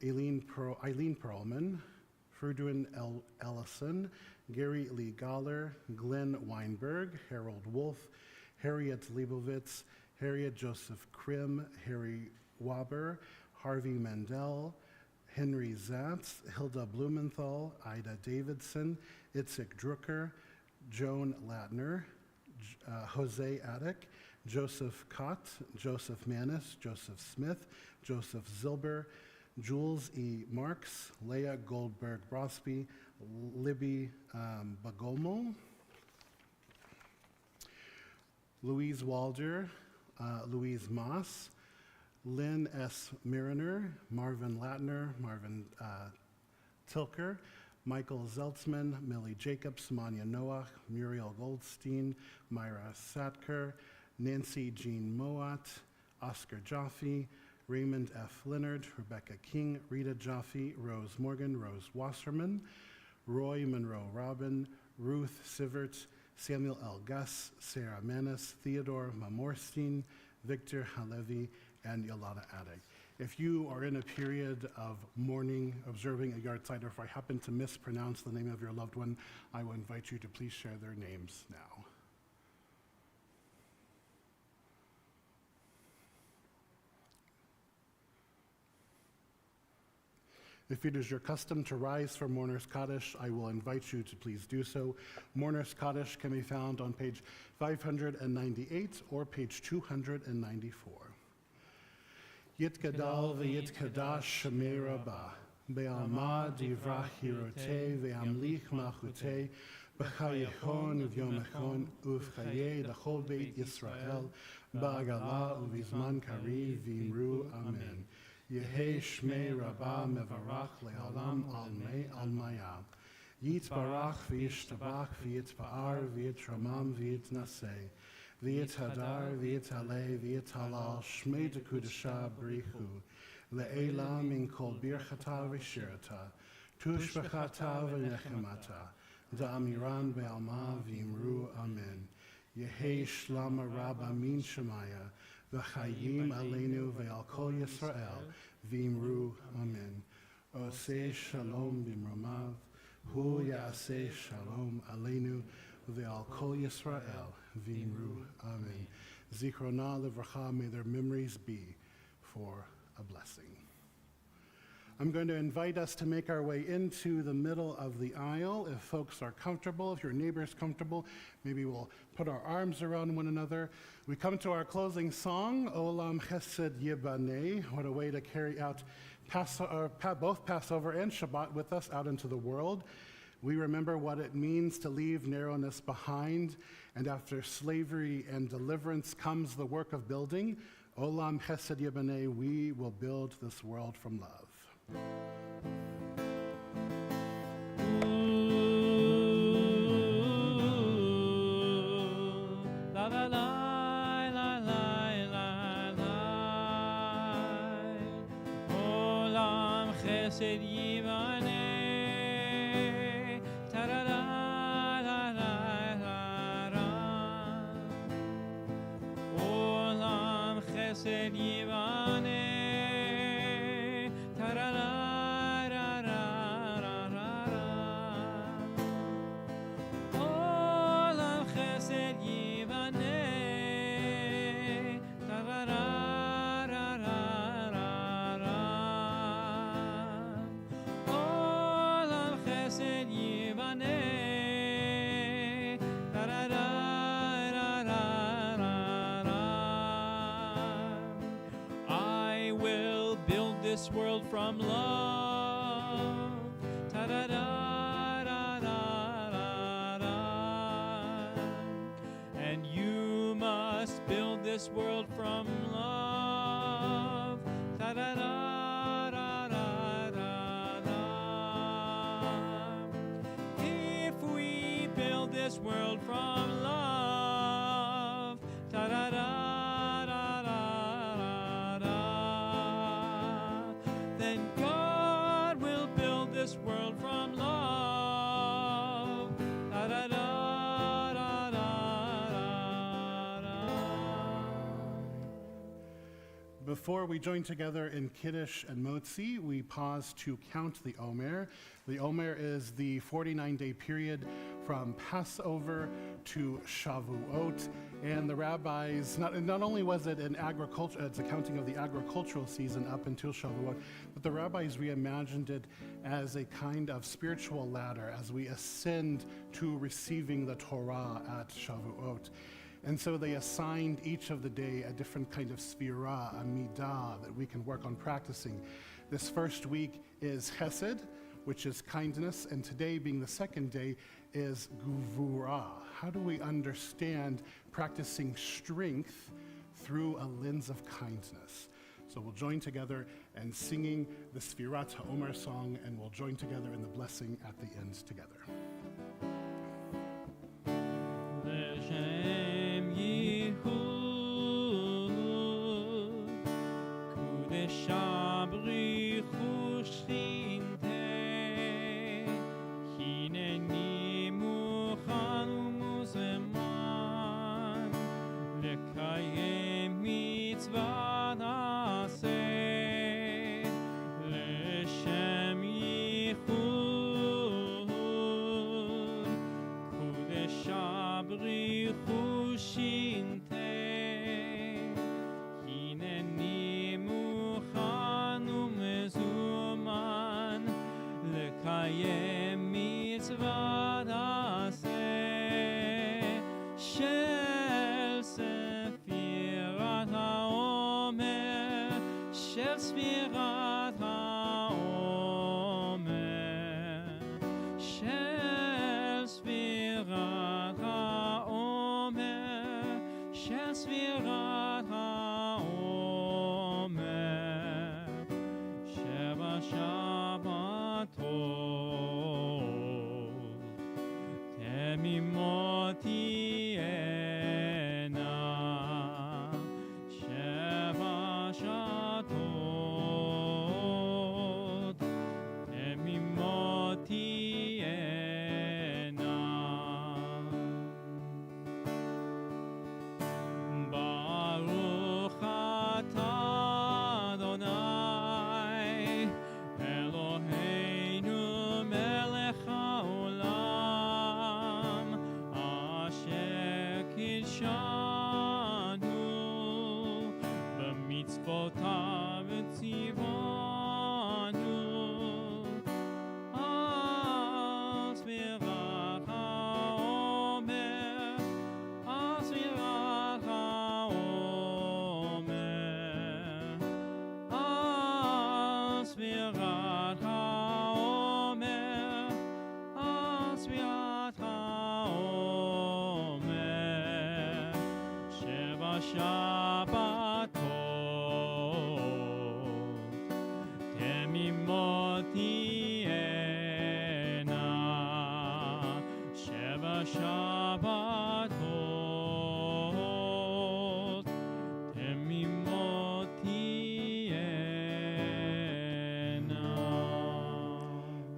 Eileen Perlman, Ferdwin Ellison, Gary Lee Galler, Glenn Weinberg, Harold Wolf, Harriet Leibovitz, Harriet Joseph Krim, Harry Waber, Harvey Mandel, Henry Zatz, Hilda Blumenthal, Ida Davidson, Itzik Drucker, Joan Latner, Jose Attic, Joseph Cott, Joseph Manis, Joseph Smith, Joseph Zilber, Jules E. Marks, Leah Goldberg Brosby, Libby Bagomo, Louise Walder, Louise Moss, Lynn S. Mariner, Marvin Latner, Marvin Tilker, Michael Zeltzman, Millie Jacobs, Manya Noach, Muriel Goldstein, Myra Satker, Nancy Jean Moat, Oscar Jaffe, Raymond F. Leonard, Rebecca King, Rita Jaffe, Rose Morgan, Rose Wasserman, Roy Monroe Robin, Ruth Sivert, Samuel L. Gus, Sarah Manis, Theodore Mamorstein, Victor Halevi, and Yolanda Addick. If you are in a period of mourning, observing a yard site, or if I happen to mispronounce the name of your loved one, I will invite you to please share their names now. If it is your custom to rise for Mourner's Kaddish, I will invite you to please do so. Mourner's Kaddish can be found on page 598 or page 294. Yitgadal v'yitkadash shemei rabah, be'alma divrach hirotei ve'amlich malchutei, b'chayechon u'vyom echon u'v'chayei d'chol beit Yisrael, ba'agala u'vizman kariv v'imru amen. Yehei shmei rabah mevarach le'olam al-maya. Yitbarach v'yishtabach v'yitpa'ar v'yitramam v'yitnaseh. V'yithadar v'yithaleh v'yithalal shmei dekudesha b'richu. Le'ela min kol birchata v'shirata. Tushbachata v'nechemata. Da'amiran be'alma v'imru amen. Yehei shlama rabba min shemaya. V'chayim aleinu ve'al kol Yisrael, v'imru amen. Oseh shalom b'mromav, Hu Ya'aseh Shalom Aleinu Ve'al Kol Yisrael V'imru Amen. Zichrona Livracha, may their memories be for a blessing. I'm going to invite us to make our way into the middle of the aisle. If folks are comfortable, if your neighbor's comfortable, maybe we'll put our arms around one another. We come to our closing song, Olam Chesed Yibaneh. What a way to carry out both Passover and Shabbat with us out into the world. We remember what it means to leave narrowness behind, and after slavery and deliverance comes the work of building. Olam Chesed Yibaneh, we will build this world from love. La la la la la la la. Olam Chesed Yibaneh. Ta ra ra la la la la. Olam Chesed Yibaneh. Ta ra ra ra ra ra ra ra. Olam Chesed Yibaneh. Ta ra ra ra ra ra ra. Olam Chesed Yibaneh. Ta ra ra ra ra ra ra. I will build this world from love. Ta da da da da da da. And you must build this world from love. Ta da da da da da da. If we build this world from love, ta da da da da da da, then God will build this world from love. Da da da da da da da. Before we join together in Kiddush and Motzi, we pause to count the Omer. The Omer is the 49-day period from Passover to Shavuot. And the rabbis, not only was it an agriculture, it's a counting of the agricultural season up until Shavuot, but the rabbis reimagined it as a kind of spiritual ladder as we ascend to receiving the Torah at Shavuot. And so they assigned each of the day a different kind of sphira, a midah, that we can work on practicing. This first week is Chesed, which is kindness, and today, being the second day, is Gvura. How do we understand practicing strength through a lens of kindness? So we'll join together and singing the Sfirat HaOmer song, and we'll join together in the blessing at the end together. L'Shem Yehud, Kudesh Abrichu Shchinteh, Hineni Muchan U'Muzeman, Lekayem Mitzvat Aseh, L'Shem Yehud, Kudesh Abrichu Shchinteh, Hineni Muchan U'Mezuman, Lekayem Mitzvat Aseh, Shel Sefirat HaOmer, Shel Sefirat HaOmer, Shel Sefirat HaOmer, Shel Sefirat HaOmer, Sheva Shabbatot, Temimot Tiena, Sheva Shabbatot, Temimot Tiena. Baruch atah Adonai, Eloheinu melech haolam. קידשנו במצוותיו וציוונו על ספירת העומר, על ספירת העומר, על ספירת העומר, על ספירת העומר, שבע שבתות תמימות תהיינה, שבע שבתות תמימות תהיינה.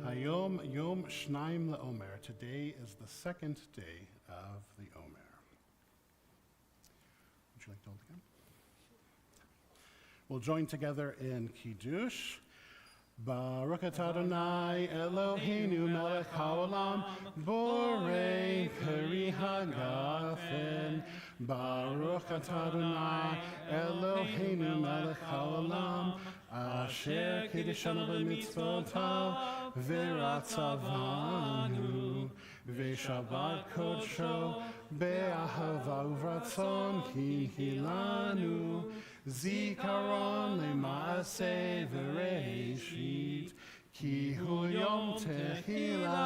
Hayom Yom Shnaim LaOmer. Today is the second day of the Omer. Would you like to hold again? We'll join together in Kiddush. Baruch atah Adonai Eloheinu melech haolam borei peri hagafen. Baruch atah Adonai Eloheinu melech haolam asher kiddeshanu b'mitzvotav v'ratzavanu v'shabbat kodsho be'ahava uvratzon kinhilanu zikaron le'maaseh v'reishit ki hu yom tehila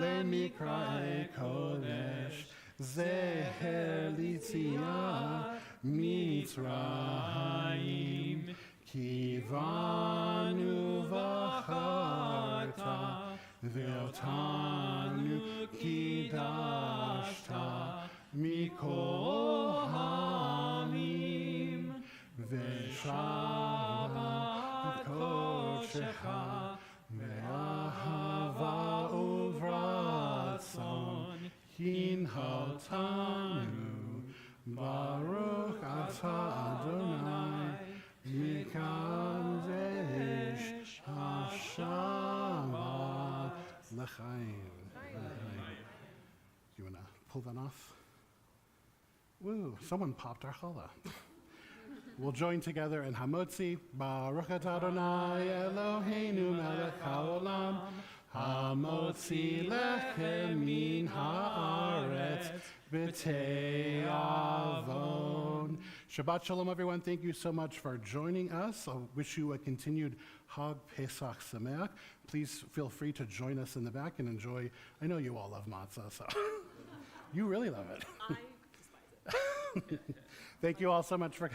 le'mikra'e kodesh zeher litziyah mitzrayim kivanu v'charta ve'otanu kidashta mikol ha'amim ve'shabbat kodshecha ve'ahava uvratzon hinotanu Baruch atah Adonai mikadesh hashavat l'chaim. You want to pull that off? Woo, someone popped our challah. We'll join together in Hamotzi. Baruch atah Adonai Eloheinu melech haolam hamotzi lechem min haaretz b'tei avon. Shabbat shalom, everyone. Thank you so much for joining us. I wish you a continued Hag Pesach Sameach. Please feel free to join us in the back and enjoy. I know you all love matzah, so you really love it. I despise it. Thank you all so much for